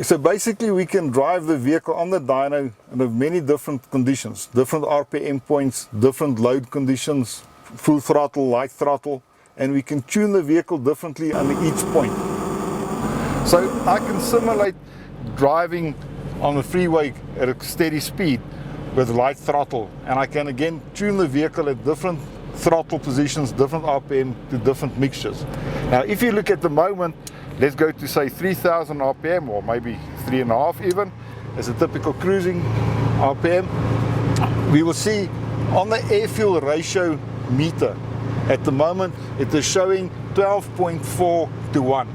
So basically we can drive the vehicle on the dyno in many different conditions, different RPM points, different load conditions, full throttle, light throttle, and we can tune the vehicle differently under each point. So I can simulate driving on the freeway at a steady speed with light throttle, and I can again tune the vehicle at different throttle positions, different RPM to different mixtures. Now if you look at the moment, let's go to say 3000 RPM or maybe 3.5 even as a typical cruising RPM. We will see on the air fuel ratio meter at the moment it is showing 12.4 to 1.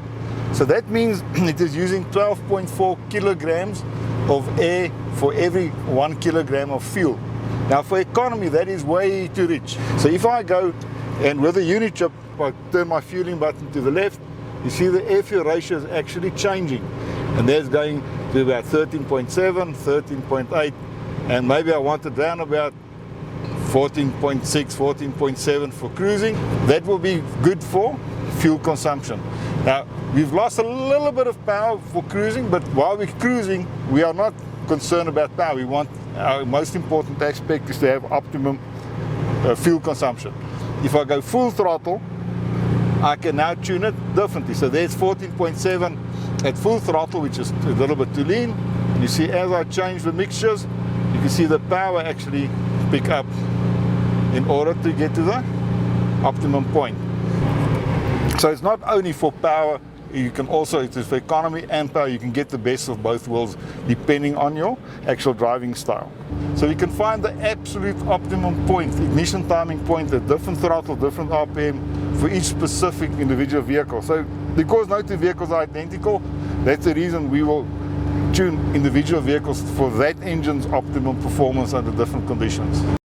So that means it is using 12.4 kilograms of air for every 1 kilogram of fuel. Now for economy that is way too rich. So if I go and with a Unichip, I turn my fueling button to the left, you see the air fuel ratio is actually changing, and that's going to about 13.7, 13.8, and maybe I want it down about 14.6, 14.7 for cruising. That will be good for fuel consumption. Now we've lost a little bit of power for cruising, but while we're cruising we are not concerned about power. We want, our most important aspect is to have optimum fuel consumption. If I go full throttle, I can now tune it differently. So there's 14.7 at full throttle, which is a little bit too lean. You see as I change the mixtures, you can see the power actually pick up in order to get to the optimum point. So it's not only for power, you can also, it is for economy and power, you can get the best of both worlds depending on your actual driving style. So you can find the absolute optimum point, ignition timing point at different throttle, different RPM for each specific individual vehicle. So because no two vehicles are identical, that's the reason we will tune individual vehicles for that engine's optimum performance under different conditions.